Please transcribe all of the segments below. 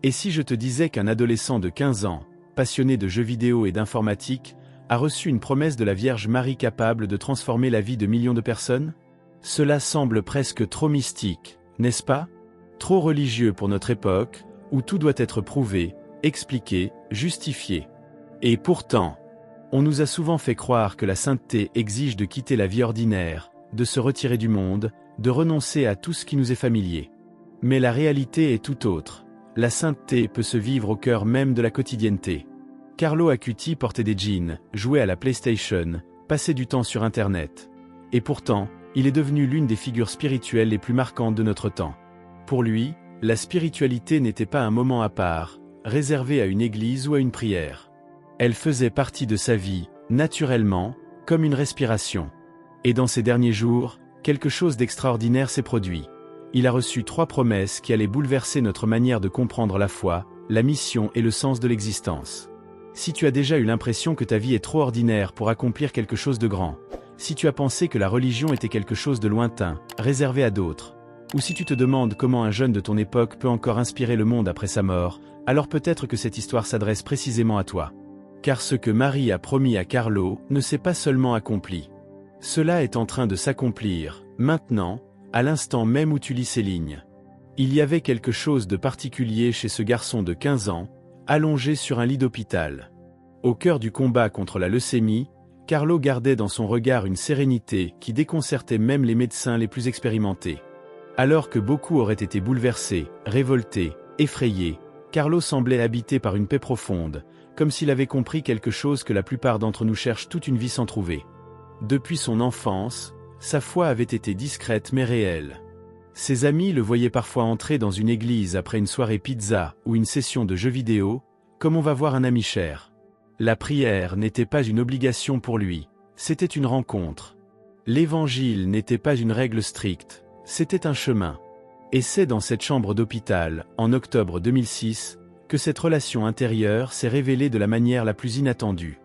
Et si je te disais qu'un adolescent de 15 ans, passionné de jeux vidéo et d'informatique, a reçu une promesse de la Vierge Marie capable de transformer la vie de millions de personnes? Cela semble presque trop mystique, n'est-ce pas? Trop religieux pour notre époque, où tout doit être prouvé, expliqué, justifié. Et pourtant, on nous a souvent fait croire que la sainteté exige de quitter la vie ordinaire, de se retirer du monde, de renoncer à tout ce qui nous est familier. Mais la réalité est tout autre. La sainteté peut se vivre au cœur même de la quotidienneté. Carlo Acuti portait des jeans, jouait à la PlayStation, passait du temps sur Internet. Et pourtant, il est devenu l'une des figures spirituelles les plus marquantes de notre temps. Pour lui, la spiritualité n'était pas un moment à part, réservé à une église ou à une prière. Elle faisait partie de sa vie, naturellement, comme une respiration. Et dans ces derniers jours, quelque chose d'extraordinaire s'est produit. Il a reçu 3 promesses qui allaient bouleverser notre manière de comprendre la foi, la mission et le sens de l'existence. Si tu as déjà eu l'impression que ta vie est trop ordinaire pour accomplir quelque chose de grand, si tu as pensé que la religion était quelque chose de lointain, réservé à d'autres, ou si tu te demandes comment un jeune de ton époque peut encore inspirer le monde après sa mort, alors peut-être que cette histoire s'adresse précisément à toi. Car ce que Marie a promis à Carlo ne s'est pas seulement accompli. Cela est en train de s'accomplir, maintenant, à l'instant même où tu lis ces lignes. Il y avait quelque chose de particulier chez ce garçon de 15 ans, allongé sur un lit d'hôpital. Au cœur du combat contre la leucémie, Carlo gardait dans son regard une sérénité qui déconcertait même les médecins les plus expérimentés. Alors que beaucoup auraient été bouleversés, révoltés, effrayés, Carlo semblait habité par une paix profonde, comme s'il avait compris quelque chose que la plupart d'entre nous cherchent toute une vie sans trouver. Depuis son enfance, sa foi avait été discrète mais réelle. Ses amis le voyaient parfois entrer dans une église après une soirée pizza ou une session de jeux vidéo, comme on va voir un ami cher. La prière n'était pas une obligation pour lui, c'était une rencontre. L'évangile n'était pas une règle stricte, c'était un chemin. Et c'est dans cette chambre d'hôpital, en octobre 2006, que cette relation intérieure s'est révélée de la manière la plus inattendue.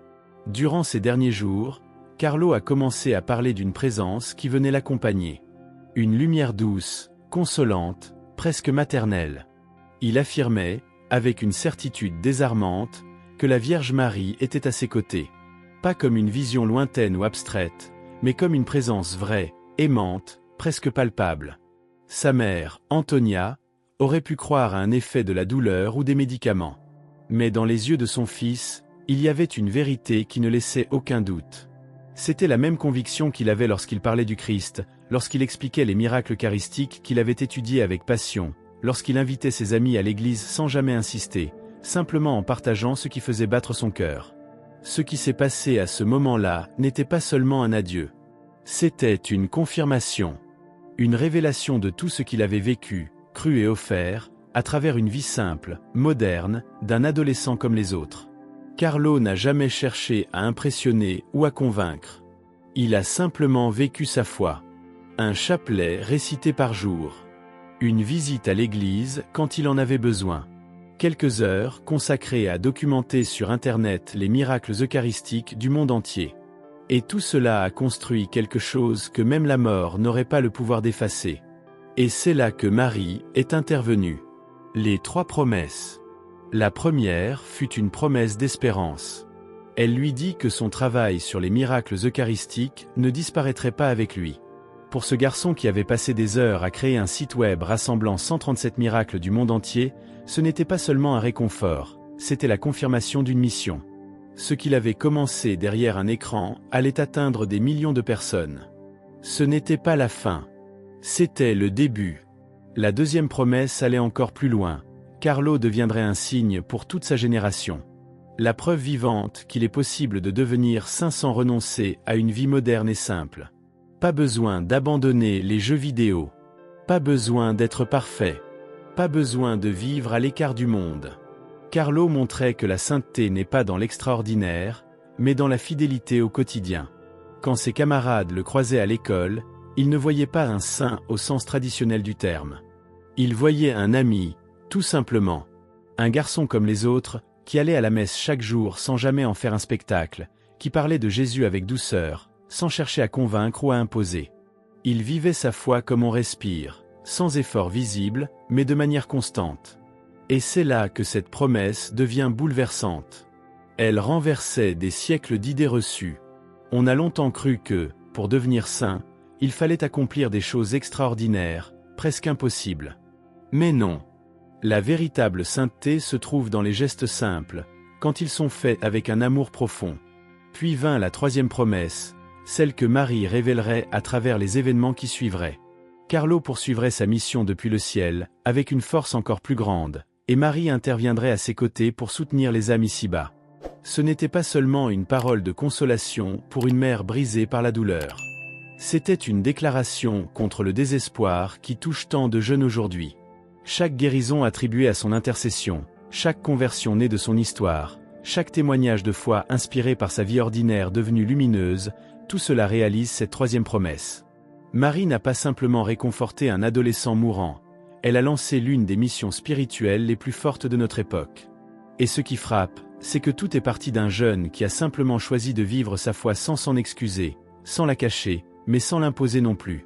Durant ces derniers jours, Carlo a commencé à parler d'une présence qui venait l'accompagner. Une lumière douce, consolante, presque maternelle. Il affirmait, avec une certitude désarmante, que la Vierge Marie était à ses côtés. Pas comme une vision lointaine ou abstraite, mais comme une présence vraie, aimante, presque palpable. Sa mère, Antonia, aurait pu croire à un effet de la douleur ou des médicaments. Mais dans les yeux de son fils, il y avait une vérité qui ne laissait aucun doute. C'était la même conviction qu'il avait lorsqu'il parlait du Christ, lorsqu'il expliquait les miracles eucharistiques qu'il avait étudiés avec passion, lorsqu'il invitait ses amis à l'église sans jamais insister, simplement en partageant ce qui faisait battre son cœur. Ce qui s'est passé à ce moment-là n'était pas seulement un adieu. C'était une confirmation, une révélation de tout ce qu'il avait vécu, cru et offert, à travers une vie simple, moderne, d'un adolescent comme les autres. Carlo n'a jamais cherché à impressionner ou à convaincre. Il a simplement vécu sa foi. Un chapelet récité par jour. Une visite à l'église quand il en avait besoin. Quelques heures consacrées à documenter sur Internet les miracles eucharistiques du monde entier. Et tout cela a construit quelque chose que même la mort n'aurait pas le pouvoir d'effacer. Et c'est là que Marie est intervenue. Les 3 promesses. La première fut une promesse d'espérance. Elle lui dit que son travail sur les miracles eucharistiques ne disparaîtrait pas avec lui. Pour ce garçon qui avait passé des heures à créer un site web rassemblant 137 miracles du monde entier, ce n'était pas seulement un réconfort, c'était la confirmation d'une mission. Ce qu'il avait commencé derrière un écran allait atteindre des millions de personnes. Ce n'était pas la fin. C'était le début. La deuxième promesse allait encore plus loin. Carlo deviendrait un signe pour toute sa génération. La preuve vivante qu'il est possible de devenir saint sans renoncer à une vie moderne et simple. Pas besoin d'abandonner les jeux vidéo. Pas besoin d'être parfait. Pas besoin de vivre à l'écart du monde. Carlo montrait que la sainteté n'est pas dans l'extraordinaire, mais dans la fidélité au quotidien. Quand ses camarades le croisaient à l'école, il ne voyait pas un saint au sens traditionnel du terme. Il voyait un ami, tout simplement. Un garçon comme les autres, qui allait à la messe chaque jour sans jamais en faire un spectacle, qui parlait de Jésus avec douceur, sans chercher à convaincre ou à imposer. Il vivait sa foi comme on respire, sans effort visible, mais de manière constante. Et c'est là que cette promesse devient bouleversante. Elle renversait des siècles d'idées reçues. On a longtemps cru que, pour devenir saint, il fallait accomplir des choses extraordinaires, presque impossibles. Mais non. La véritable sainteté se trouve dans les gestes simples, quand ils sont faits avec un amour profond. Puis vint la troisième promesse, celle que Marie révélerait à travers les événements qui suivraient. Carlo poursuivrait sa mission depuis le ciel, avec une force encore plus grande, et Marie interviendrait à ses côtés pour soutenir les âmes ici-bas. Ce n'était pas seulement une parole de consolation pour une mère brisée par la douleur. C'était une déclaration contre le désespoir qui touche tant de jeunes aujourd'hui. Chaque guérison attribuée à son intercession, chaque conversion née de son histoire, chaque témoignage de foi inspiré par sa vie ordinaire devenue lumineuse, tout cela réalise cette troisième promesse. Marie n'a pas simplement réconforté un adolescent mourant, elle a lancé l'une des missions spirituelles les plus fortes de notre époque. Et ce qui frappe, c'est que tout est parti d'un jeune qui a simplement choisi de vivre sa foi sans s'en excuser, sans la cacher, mais sans l'imposer non plus.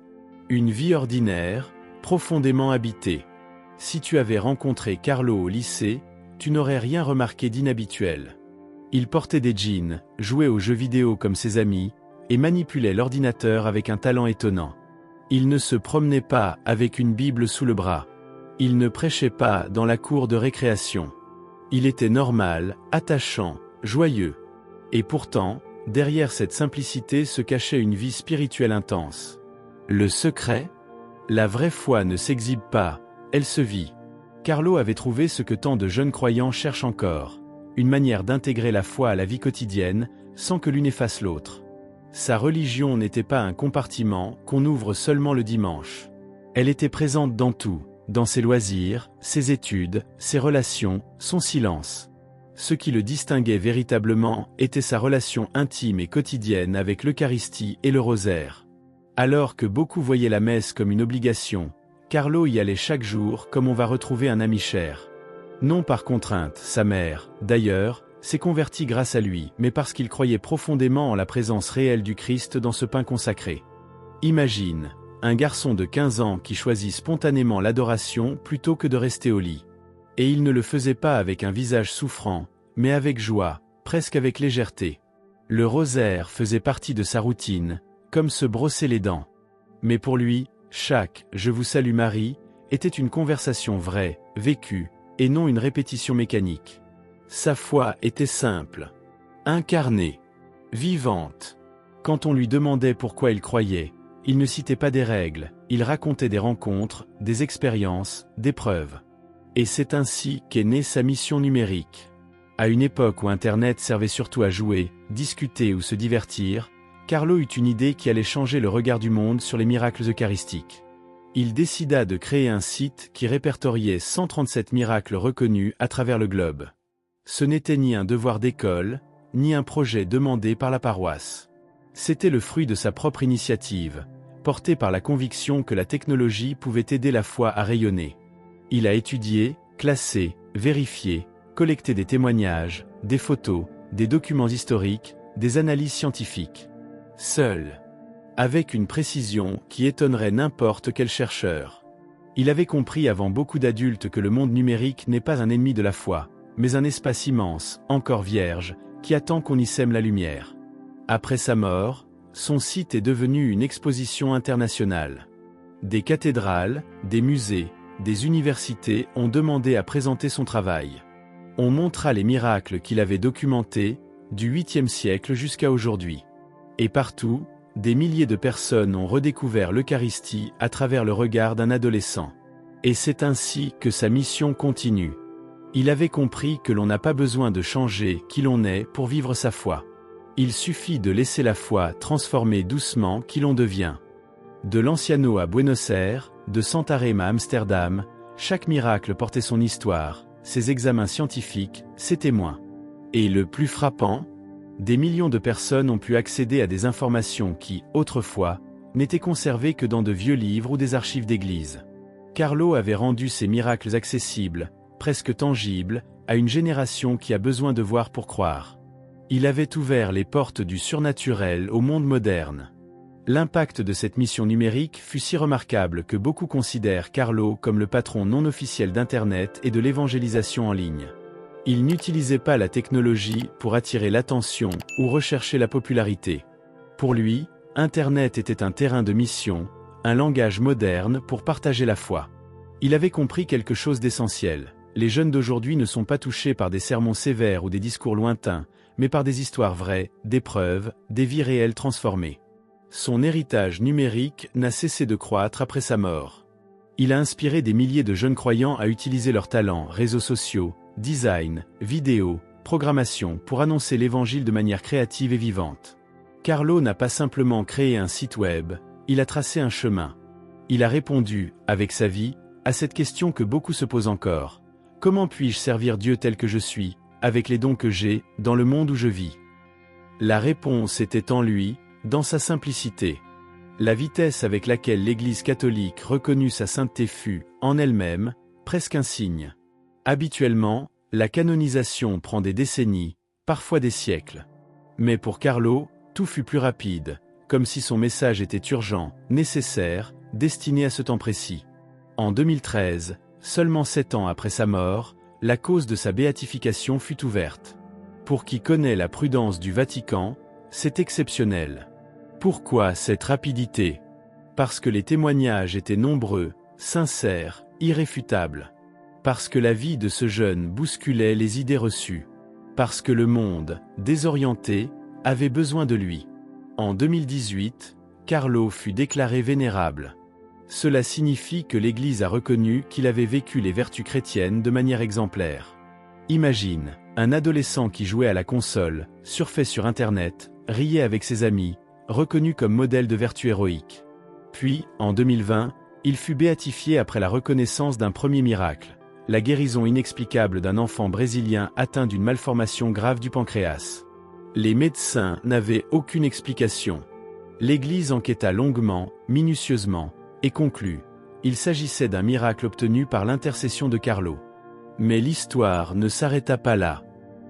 Une vie ordinaire, profondément habitée. Si tu avais rencontré Carlo au lycée, tu n'aurais rien remarqué d'inhabituel. Il portait des jeans, jouait aux jeux vidéo comme ses amis, et manipulait l'ordinateur avec un talent étonnant. Il ne se promenait pas avec une Bible sous le bras. Il ne prêchait pas dans la cour de récréation. Il était normal, attachant, joyeux. Et pourtant, derrière cette simplicité se cachait une vie spirituelle intense. Le secret ? La vraie foi ne s'exhibe pas, elle se vit. Carlo avait trouvé ce que tant de jeunes croyants cherchent encore, une manière d'intégrer la foi à la vie quotidienne, sans que l'une efface l'autre. Sa religion n'était pas un compartiment qu'on ouvre seulement le dimanche. Elle était présente dans tout, dans ses loisirs, ses études, ses relations, son silence. Ce qui le distinguait véritablement était sa relation intime et quotidienne avec l'Eucharistie et le rosaire. Alors que beaucoup voyaient la messe comme une obligation, Carlo y allait chaque jour comme on va retrouver un ami cher. Non par contrainte, sa mère, d'ailleurs, s'est convertie grâce à lui, mais parce qu'il croyait profondément en la présence réelle du Christ dans ce pain consacré. Imagine, un garçon de 15 ans qui choisit spontanément l'adoration plutôt que de rester au lit. Et il ne le faisait pas avec un visage souffrant, mais avec joie, presque avec légèreté. Le rosaire faisait partie de sa routine, comme se brosser les dents. Mais pour lui, chaque « Je vous salue Marie » était une conversation vraie, vécue, et non une répétition mécanique. Sa foi était simple, incarnée, vivante. Quand on lui demandait pourquoi il croyait, il ne citait pas des règles, il racontait des rencontres, des expériences, des preuves. Et c'est ainsi qu'est née sa mission numérique. À une époque où Internet servait surtout à jouer, discuter ou se divertir, Carlo eut une idée qui allait changer le regard du monde sur les miracles eucharistiques. Il décida de créer un site qui répertoriait 137 miracles reconnus à travers le globe. Ce n'était ni un devoir d'école, ni un projet demandé par la paroisse. C'était le fruit de sa propre initiative, porté par la conviction que la technologie pouvait aider la foi à rayonner. Il a étudié, classé, vérifié, collecté des témoignages, des photos, des documents historiques, des analyses scientifiques. Seul. Avec une précision qui étonnerait n'importe quel chercheur. Il avait compris avant beaucoup d'adultes que le monde numérique n'est pas un ennemi de la foi, mais un espace immense, encore vierge, qui attend qu'on y sème la lumière. Après sa mort, son site est devenu une exposition internationale. Des cathédrales, des musées, des universités ont demandé à présenter son travail. On montra les miracles qu'il avait documentés, du 8e siècle jusqu'à aujourd'hui. Et partout, des milliers de personnes ont redécouvert l'Eucharistie à travers le regard d'un adolescent. Et c'est ainsi que sa mission continue. Il avait compris que l'on n'a pas besoin de changer qui l'on est pour vivre sa foi. Il suffit de laisser la foi transformer doucement qui l'on devient. De Lanciano à Buenos Aires, de Santarém à Amsterdam, chaque miracle portait son histoire, ses examens scientifiques, ses témoins. Et le plus frappant, des millions de personnes ont pu accéder à des informations qui, autrefois, n'étaient conservées que dans de vieux livres ou des archives d'église. Carlo avait rendu ces miracles accessibles, presque tangibles, à une génération qui a besoin de voir pour croire. Il avait ouvert les portes du surnaturel au monde moderne. L'impact de cette mission numérique fut si remarquable que beaucoup considèrent Carlo comme le patron non officiel d'Internet et de l'évangélisation en ligne. Il n'utilisait pas la technologie pour attirer l'attention ou rechercher la popularité. Pour lui, Internet était un terrain de mission, un langage moderne pour partager la foi. Il avait compris quelque chose d'essentiel. Les jeunes d'aujourd'hui ne sont pas touchés par des sermons sévères ou des discours lointains, mais par des histoires vraies, des preuves, des vies réelles transformées. Son héritage numérique n'a cessé de croître après sa mort. Il a inspiré des milliers de jeunes croyants à utiliser leurs talents, réseaux sociaux, design, vidéo, programmation pour annoncer l'évangile de manière créative et vivante. Carlo n'a pas simplement créé un site web, il a tracé un chemin. Il a répondu, avec sa vie, à cette question que beaucoup se posent encore. Comment puis-je servir Dieu tel que je suis, avec les dons que j'ai, dans le monde où je vis? La réponse était en lui, dans sa simplicité. La vitesse avec laquelle l'Église catholique reconnut sa sainteté fut, en elle-même, presque un signe. Habituellement, la canonisation prend des décennies, parfois des siècles. Mais pour Carlo, tout fut plus rapide, comme si son message était urgent, nécessaire, destiné à ce temps précis. En 2013, seulement 7 ans après sa mort, la cause de sa béatification fut ouverte. Pour qui connaît la prudence du Vatican, c'est exceptionnel. Pourquoi cette rapidité? Parce que les témoignages étaient nombreux, sincères, irréfutables. Parce que la vie de ce jeune bousculait les idées reçues. Parce que le monde, désorienté, avait besoin de lui. En 2018, Carlo fut déclaré vénérable. Cela signifie que l'Église a reconnu qu'il avait vécu les vertus chrétiennes de manière exemplaire. Imagine, un adolescent qui jouait à la console, surfait sur Internet, riait avec ses amis, reconnu comme modèle de vertu héroïque. Puis, en 2020, il fut béatifié après la reconnaissance d'un premier miracle, la guérison inexplicable d'un enfant brésilien atteint d'une malformation grave du pancréas. Les médecins n'avaient aucune explication. L'Église enquêta longuement, minutieusement, et conclut. Il s'agissait d'un miracle obtenu par l'intercession de Carlo. Mais l'histoire ne s'arrêta pas là.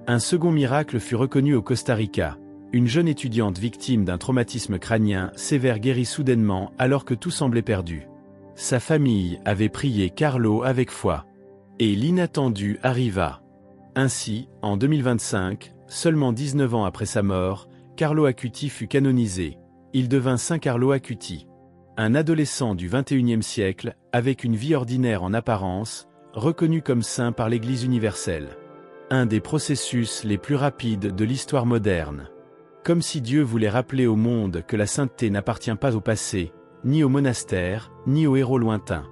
Un second miracle fut reconnu au Costa Rica. Une jeune étudiante victime d'un traumatisme crânien sévère guérit soudainement alors que tout semblait perdu. Sa famille avait prié Carlo avec foi. Et l'inattendu arriva. Ainsi, en 2025, seulement 19 ans après sa mort, Carlo Acuti fut canonisé. Il devint Saint Carlo Acuti. Un adolescent du XXIe siècle, avec une vie ordinaire en apparence, reconnu comme saint par l'Église universelle. Un des processus les plus rapides de l'histoire moderne. Comme si Dieu voulait rappeler au monde que la sainteté n'appartient pas au passé, ni au monastère, ni aux héros lointains.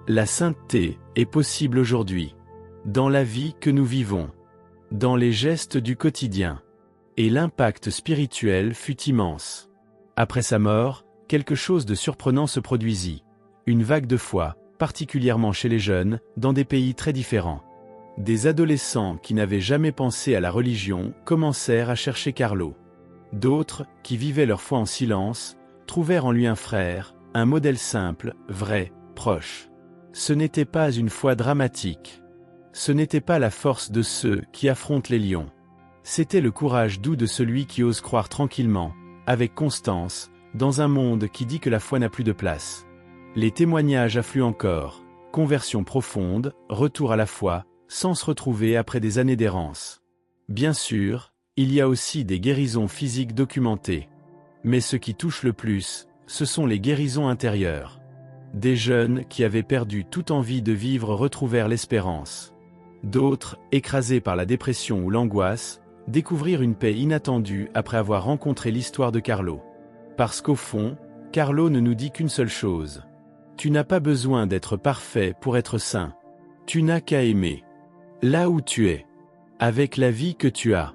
La sainteté est possible aujourd'hui, dans la vie que nous vivons, dans les gestes du quotidien. Et l'impact spirituel fut immense. Après sa mort, quelque chose de surprenant se produisit. Une vague de foi, particulièrement chez les jeunes, dans des pays très différents. Des adolescents qui n'avaient jamais pensé à la religion commencèrent à chercher Carlo. D'autres, qui vivaient leur foi en silence, trouvèrent en lui un frère, un modèle simple, vrai, proche. Ce n'était pas une foi dramatique. Ce n'était pas la force de ceux qui affrontent les lions. C'était le courage doux de celui qui ose croire tranquillement, avec constance, dans un monde qui dit que la foi n'a plus de place. Les témoignages affluent encore, conversion profonde, retour à la foi, sans se retrouver après des années d'errance. Bien sûr, il y a aussi des guérisons physiques documentées. Mais ce qui touche le plus, ce sont les guérisons intérieures. Des jeunes qui avaient perdu toute envie de vivre retrouvèrent l'espérance. D'autres, écrasés par la dépression ou l'angoisse, découvrirent une paix inattendue après avoir rencontré l'histoire de Carlo. Parce qu'au fond, Carlo ne nous dit qu'une seule chose. Tu n'as pas besoin d'être parfait pour être saint. Tu n'as qu'à aimer. Là où tu es. Avec la vie que tu as.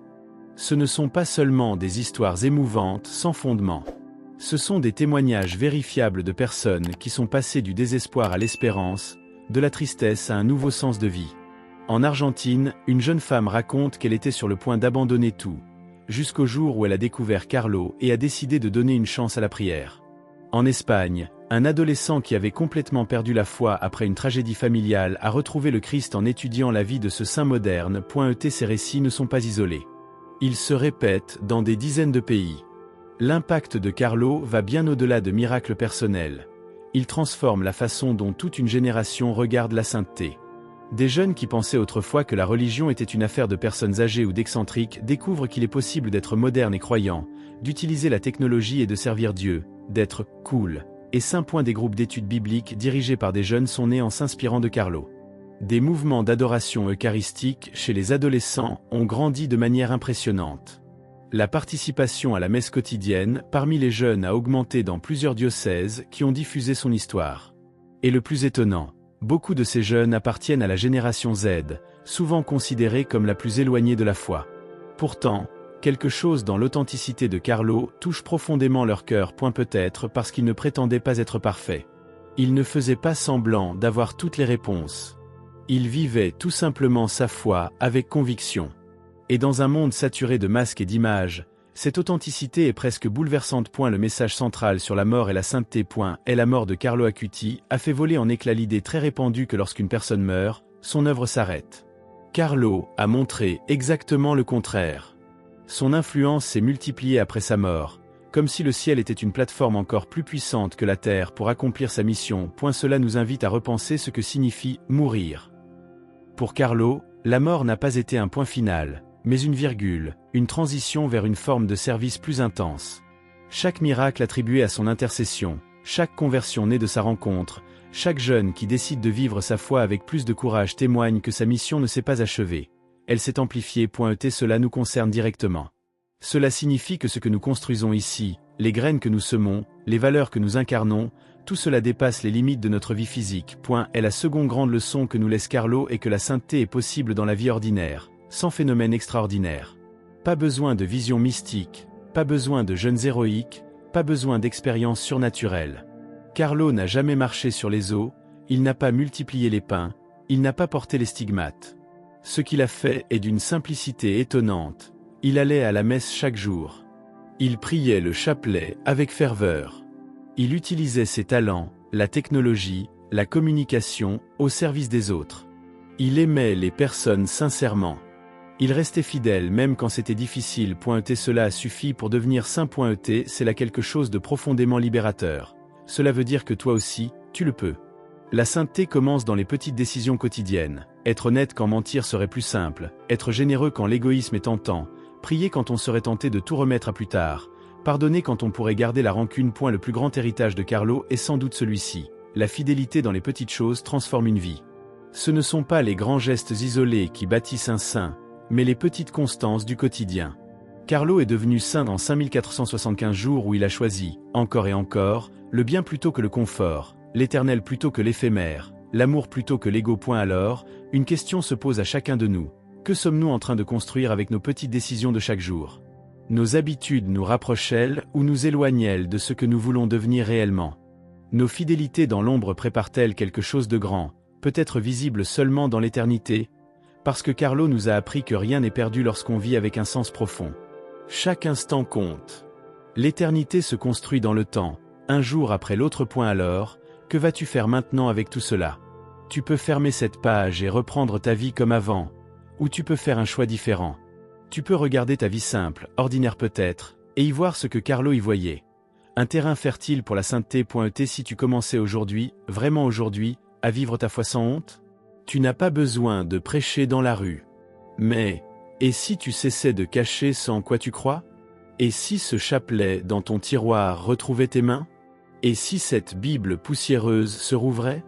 Ce ne sont pas seulement des histoires émouvantes sans fondement. Ce sont des témoignages vérifiables de personnes qui sont passées du désespoir à l'espérance, de la tristesse à un nouveau sens de vie. En Argentine, une jeune femme raconte qu'elle était sur le point d'abandonner tout, jusqu'au jour où elle a découvert Carlo et a décidé de donner une chance à la prière. En Espagne, un adolescent qui avait complètement perdu la foi après une tragédie familiale a retrouvé le Christ en étudiant la vie de ce saint moderne. Ces récits ne sont pas isolés. Ils se répètent dans des dizaines de pays. L'impact de Carlo va bien au-delà de miracles personnels. Il transforme la façon dont toute une génération regarde la sainteté. Des jeunes qui pensaient autrefois que la religion était une affaire de personnes âgées ou d'excentriques découvrent qu'il est possible d'être moderne et croyant, d'utiliser la technologie et de servir Dieu, d'être « cool ». Et 5 points des groupes d'études bibliques dirigés par des jeunes sont nés en s'inspirant de Carlo. Des mouvements d'adoration eucharistique chez les adolescents ont grandi de manière impressionnante. La participation à la messe quotidienne parmi les jeunes a augmenté dans plusieurs diocèses qui ont diffusé son histoire. Et le plus étonnant, beaucoup de ces jeunes appartiennent à la génération Z, souvent considérée comme la plus éloignée de la foi. Pourtant, quelque chose dans l'authenticité de Carlo touche profondément leur cœur. Peut-être parce qu'il ne prétendait pas être parfait. Il ne faisait pas semblant d'avoir toutes les réponses. Il vivait tout simplement sa foi avec conviction. Et dans un monde saturé de masques et d'images, cette authenticité est presque bouleversante. Le message central sur la mort et la sainteté est la mort de Carlo Acuti a fait voler en éclats l'idée très répandue que lorsqu'une personne meurt, son œuvre s'arrête. Carlo a montré exactement le contraire. Son influence s'est multipliée après sa mort, comme si le ciel était une plateforme encore plus puissante que la terre pour accomplir sa mission. Cela nous invite à repenser ce que signifie mourir. Pour Carlo, la mort n'a pas été un point final, mais une virgule, une transition vers une forme de service plus intense. Chaque miracle attribué à son intercession, chaque conversion née de sa rencontre, chaque jeune qui décide de vivre sa foi avec plus de courage témoigne que sa mission ne s'est pas achevée. Elle s'est amplifiée. Cela nous concerne directement. Cela signifie que ce que nous construisons ici, les graines que nous semons, les valeurs que nous incarnons, tout cela dépasse les limites de notre vie physique. Et la seconde grande leçon que nous laisse Carlo est que la sainteté est possible dans la vie ordinaire, sans phénomène extraordinaire. Pas besoin de vision mystique, pas besoin de jeûnes héroïques, pas besoin d'expériences surnaturelles. Carlo n'a jamais marché sur les eaux, il n'a pas multiplié les pains, il n'a pas porté les stigmates. Ce qu'il a fait est d'une simplicité étonnante. Il allait à la messe chaque jour. Il priait le chapelet avec ferveur. Il utilisait ses talents, la technologie, la communication, au service des autres. Il aimait les personnes sincèrement. Il restait fidèle même quand c'était difficile. Cela a suffi pour devenir saint. C'est là quelque chose de profondément libérateur. Cela veut dire que toi aussi, tu le peux. La sainteté commence dans les petites décisions quotidiennes. Être honnête quand mentir serait plus simple, être généreux quand l'égoïsme est tentant, prier quand on serait tenté de tout remettre à plus tard, pardonner quand on pourrait garder la rancune. Le plus grand héritage de Carlo est sans doute celui-ci. La fidélité dans les petites choses transforme une vie. Ce ne sont pas les grands gestes isolés qui bâtissent un saint, mais les petites constances du quotidien. Carlo est devenu saint dans 5475 jours où il a choisi, encore et encore, le bien plutôt que le confort, l'éternel plutôt que l'éphémère, l'amour plutôt que l'ego. Alors, une question se pose à chacun de nous. Que sommes-nous en train de construire avec nos petites décisions de chaque jour? Nos habitudes nous rapprochent-elles ou nous éloignent-elles de ce que nous voulons devenir réellement? Nos fidélités dans l'ombre préparent-elles quelque chose de grand, peut-être visible seulement dans l'éternité? Parce que Carlo nous a appris que rien n'est perdu lorsqu'on vit avec un sens profond. Chaque instant compte. L'éternité se construit dans le temps, un jour après l'autre. Alors, que vas-tu faire maintenant avec tout cela? Tu peux fermer cette page et reprendre ta vie comme avant, ou tu peux faire un choix différent. Tu peux regarder ta vie simple, ordinaire peut-être, et y voir ce que Carlo y voyait. Un terrain fertile pour la sainteté. Si tu commençais aujourd'hui, vraiment aujourd'hui, à vivre ta foi sans honte? Tu n'as pas besoin de prêcher dans la rue. Mais, et si tu cessais de cacher ce en quoi tu crois? Et si ce chapelet dans ton tiroir retrouvait tes mains? Et si cette Bible poussiéreuse se rouvrait?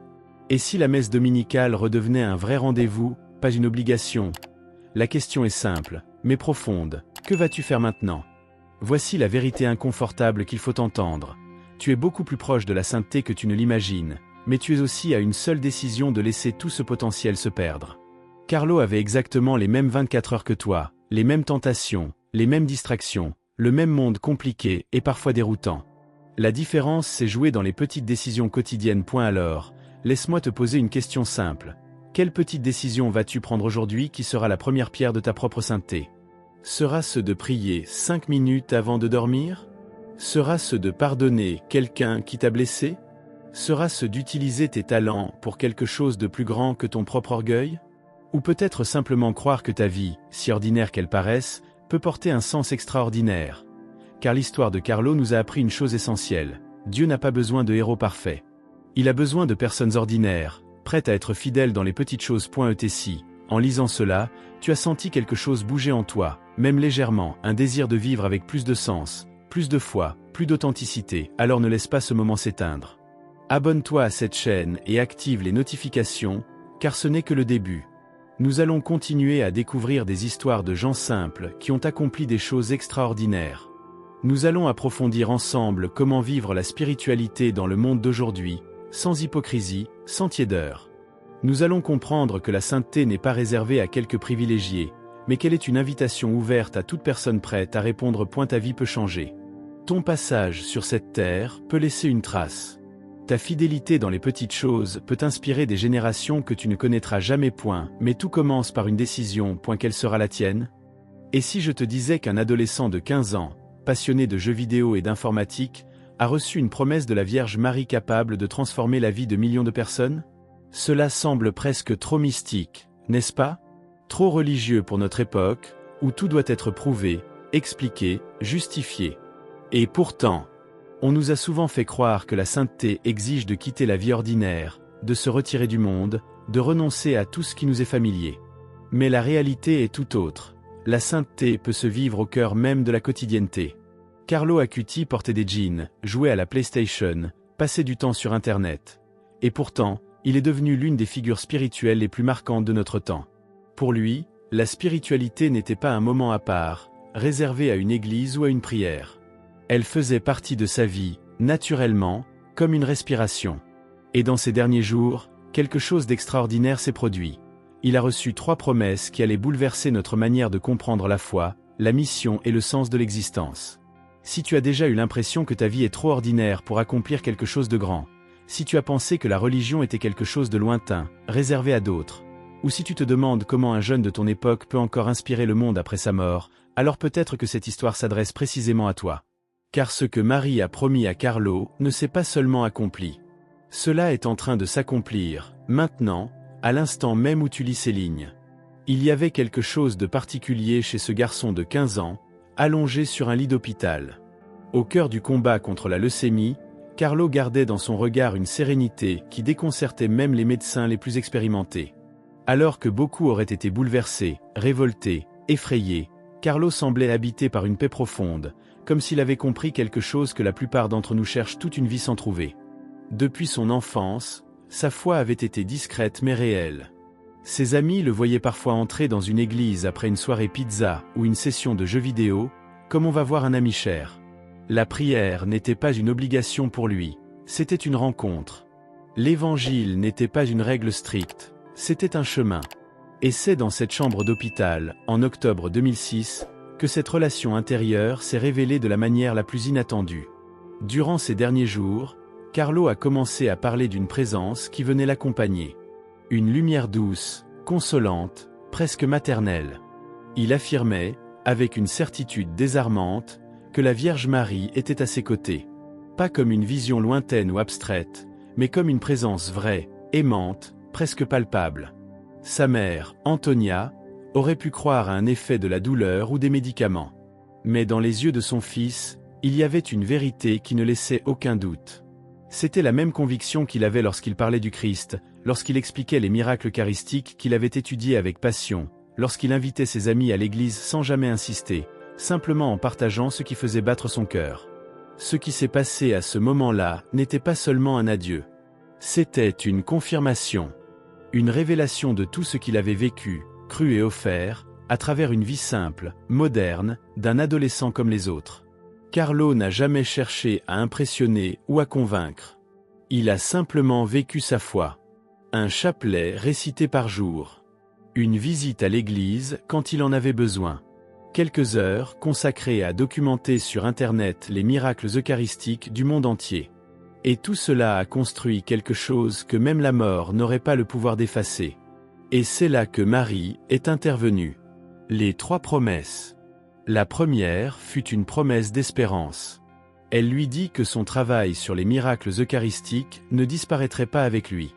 Et si la messe dominicale redevenait un vrai rendez-vous, pas une obligation? La question est simple, mais profonde. Que vas-tu faire maintenant? Voici la vérité inconfortable qu'il faut entendre. Tu es beaucoup plus proche de la sainteté que tu ne l'imagines, mais tu es aussi à une seule décision de laisser tout ce potentiel se perdre. Carlo avait exactement les mêmes 24 heures que toi, les mêmes tentations, les mêmes distractions, le même monde compliqué et parfois déroutant. La différence s'est jouée dans les petites décisions quotidiennes. Alors, laisse-moi te poser une question simple. Quelle petite décision vas-tu prendre aujourd'hui qui sera la première pierre de ta propre sainteté? Sera-ce de prier 5 minutes avant de dormir? Sera-ce de pardonner quelqu'un qui t'a blessé? Sera-ce d'utiliser tes talents pour quelque chose de plus grand que ton propre orgueil? Ou peut-être simplement croire que ta vie, si ordinaire qu'elle paraisse, peut porter un sens extraordinaire. car l'histoire de Carlo nous a appris une chose essentielle. Dieu n'a pas besoin de héros parfaits. Il a besoin de personnes ordinaires, prêtes à être fidèles dans les petites choses. Etc. En lisant cela, tu as senti quelque chose bouger en toi, même légèrement, un désir de vivre avec plus de sens, plus de foi, plus d'authenticité. Alors ne laisse pas ce moment s'éteindre. Abonne-toi à cette chaîne et active les notifications, car ce n'est que le début. Nous allons continuer à découvrir des histoires de gens simples qui ont accompli des choses extraordinaires. Nous allons approfondir ensemble comment vivre la spiritualité dans le monde d'aujourd'hui, sans hypocrisie, sans tiédeur. Nous allons comprendre que la sainteté n'est pas réservée à quelques privilégiés, mais qu'elle est une invitation ouverte à toute personne prête à répondre. Ta vie peut changer. Ton passage sur cette terre peut laisser une trace. Ta fidélité dans les petites choses peut inspirer des générations que tu ne connaîtras jamais. Mais tout commence par une décision. Quelle sera la tienne? Et si je te disais qu'un adolescent de 15 ans, passionné de jeux vidéo et d'informatique, a reçu une promesse de la Vierge Marie capable de transformer la vie de millions de personnes? Cela semble presque trop mystique, n'est-ce pas? Trop religieux pour notre époque, où tout doit être prouvé, expliqué, justifié. Et pourtant, on nous a souvent fait croire que la sainteté exige de quitter la vie ordinaire, de se retirer du monde, de renoncer à tout ce qui nous est familier. Mais la réalité est tout autre. La sainteté peut se vivre au cœur même de la quotidienneté. Carlo Acuti portait des jeans, jouait à la PlayStation, passait du temps sur Internet. Et pourtant, il est devenu l'une des figures spirituelles les plus marquantes de notre temps. Pour lui, la spiritualité n'était pas un moment à part, réservé à une église ou à une prière. Elle faisait partie de sa vie, naturellement, comme une respiration. Et dans ces derniers jours, quelque chose d'extraordinaire s'est produit. Il a reçu 3 promesses qui allaient bouleverser notre manière de comprendre la foi, la mission et le sens de l'existence. Si tu as déjà eu l'impression que ta vie est trop ordinaire pour accomplir quelque chose de grand, si tu as pensé que la religion était quelque chose de lointain, réservé à d'autres, ou si tu te demandes comment un jeune de ton époque peut encore inspirer le monde après sa mort, alors peut-être que cette histoire s'adresse précisément à toi. Car ce que Marie a promis à Carlo ne s'est pas seulement accompli. Cela est en train de s'accomplir, maintenant, à l'instant même où tu lis ces lignes. Il y avait quelque chose de particulier chez ce garçon de 15 ans, allongé sur un lit d'hôpital. Au cœur du combat contre la leucémie, Carlo gardait dans son regard une sérénité qui déconcertait même les médecins les plus expérimentés. Alors que beaucoup auraient été bouleversés, révoltés, effrayés, Carlo semblait habité par une paix profonde, comme s'il avait compris quelque chose que la plupart d'entre nous cherchent toute une vie sans trouver. Depuis son enfance, sa foi avait été discrète mais réelle. Ses amis le voyaient parfois entrer dans une église après une soirée pizza ou une session de jeux vidéo, comme on va voir un ami cher. La prière n'était pas une obligation pour lui, c'était une rencontre. L'évangile n'était pas une règle stricte, c'était un chemin. Et c'est dans cette chambre d'hôpital, en octobre 2006, que cette relation intérieure s'est révélée de la manière la plus inattendue. Durant ces derniers jours, Carlo a commencé à parler d'une présence qui venait l'accompagner. Une lumière douce, consolante, presque maternelle. Il affirmait, avec une certitude désarmante, que la Vierge Marie était à ses côtés. Pas comme une vision lointaine ou abstraite, mais comme une présence vraie, aimante, presque palpable. Sa mère, Antonia, aurait pu croire à un effet de la douleur ou des médicaments. Mais dans les yeux de son fils, il y avait une vérité qui ne laissait aucun doute. C'était la même conviction qu'il avait lorsqu'il parlait du Christ, lorsqu'il expliquait les miracles eucharistiques qu'il avait étudiés avec passion, lorsqu'il invitait ses amis à l'église sans jamais insister, simplement en partageant ce qui faisait battre son cœur. Ce qui s'est passé à ce moment-là n'était pas seulement un adieu. C'était une confirmation. Une révélation de tout ce qu'il avait vécu, cru et offert, à travers une vie simple, moderne, d'un adolescent comme les autres. Carlo n'a jamais cherché à impressionner ou à convaincre. Il a simplement vécu sa foi. Un chapelet récité par jour. Une visite à l'église quand il en avait besoin. Quelques heures consacrées à documenter sur Internet les miracles eucharistiques du monde entier. Et tout cela a construit quelque chose que même la mort n'aurait pas le pouvoir d'effacer. Et c'est là que Marie est intervenue. Les 3 promesses. La première fut une promesse d'espérance. Elle lui dit que son travail sur les miracles eucharistiques ne disparaîtrait pas avec lui.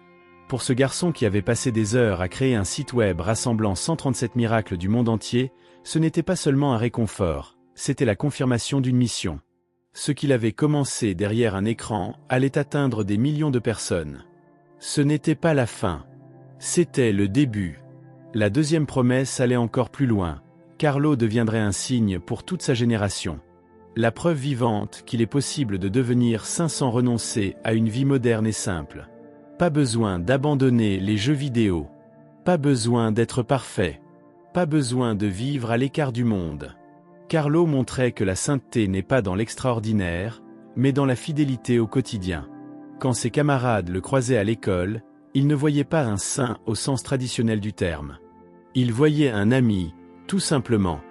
Pour ce garçon qui avait passé des heures à créer un site web rassemblant 137 miracles du monde entier, ce n'était pas seulement un réconfort, c'était la confirmation d'une mission. Ce qu'il avait commencé derrière un écran allait atteindre des millions de personnes. Ce n'était pas la fin. C'était le début. La deuxième promesse allait encore plus loin. Carlo deviendrait un signe pour toute sa génération. La preuve vivante qu'il est possible de devenir saint sans renoncer à une vie moderne et simple. Pas besoin d'abandonner les jeux vidéo. Pas besoin d'être parfait. Pas besoin de vivre à l'écart du monde. Carlo montrait que la sainteté n'est pas dans l'extraordinaire, mais dans la fidélité au quotidien. Quand ses camarades le croisaient à l'école, il ne voyait pas un saint au sens traditionnel du terme. Il voyait un ami, tout simplement.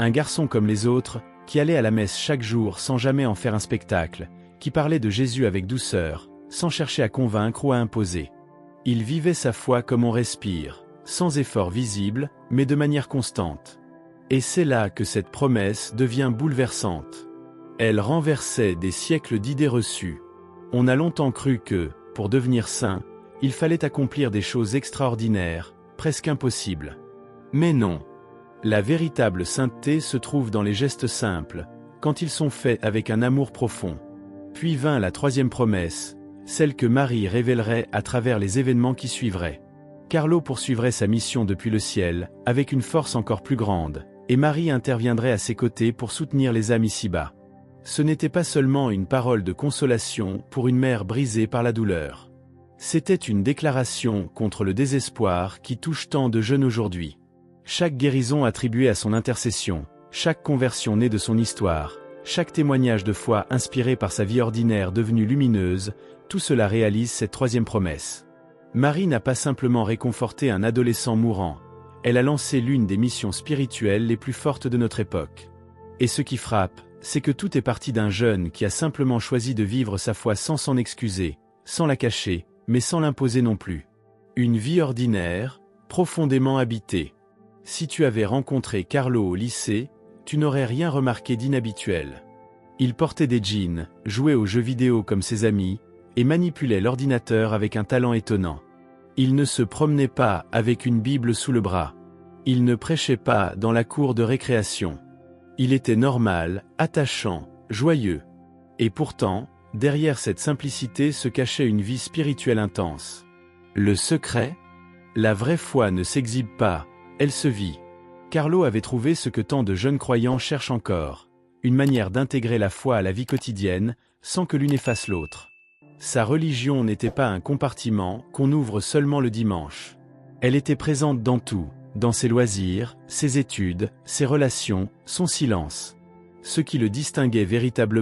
Un garçon comme les autres, qui allait à la messe chaque jour sans jamais en faire un spectacle, qui parlait de Jésus avec douceur, sans chercher à convaincre ou à imposer. Il vivait sa foi comme on respire, sans effort visible, mais de manière constante. Et c'est là que cette promesse devient bouleversante. Elle renversait des siècles d'idées reçues. On a longtemps cru que, pour devenir saint, il fallait accomplir des choses extraordinaires, presque impossibles. Mais non. La véritable sainteté se trouve dans les gestes simples, quand ils sont faits avec un amour profond. Puis vint la troisième promesse, celle que Marie révélerait à travers les événements qui suivraient. Carlo poursuivrait sa mission depuis le ciel, avec une force encore plus grande, et Marie interviendrait à ses côtés pour soutenir les âmes ici-bas. Ce n'était pas seulement une parole de consolation pour une mère brisée par la douleur. C'était une déclaration contre le désespoir qui touche tant de jeunes aujourd'hui. Chaque guérison attribuée à son intercession, chaque conversion née de son histoire, chaque témoignage de foi inspiré par sa vie ordinaire devenue lumineuse, tout cela réalise cette troisième promesse. Marie n'a pas simplement réconforté un adolescent mourant, elle a lancé l'une des missions spirituelles les plus fortes de notre époque. Et ce qui frappe, c'est que tout est parti d'un jeune qui a simplement choisi de vivre sa foi sans s'en excuser, sans la cacher, mais sans l'imposer non plus. Une vie ordinaire, profondément habitée. Si tu avais rencontré Carlo au lycée, tu n'aurais rien remarqué d'inhabituel. Il portait des jeans, jouait aux jeux vidéo comme ses amis, et manipulait l'ordinateur avec un talent étonnant. Il ne se promenait pas avec une Bible sous le bras. Il ne prêchait pas dans la cour de récréation. Il était normal, attachant, joyeux. Et pourtant, derrière cette simplicité se cachait une vie spirituelle intense. Le secret ? La vraie foi ne s'exhibe pas, elle se vit. Carlo avait trouvé ce que tant de jeunes croyants cherchent encore, une manière d'intégrer la foi à la vie quotidienne, sans que l'une efface l'autre. Sa religion n'était pas un compartiment qu'on ouvre seulement le dimanche. Elle était présente dans tout, dans ses loisirs, ses études, ses relations, son silence. Ce qui le distinguait véritablement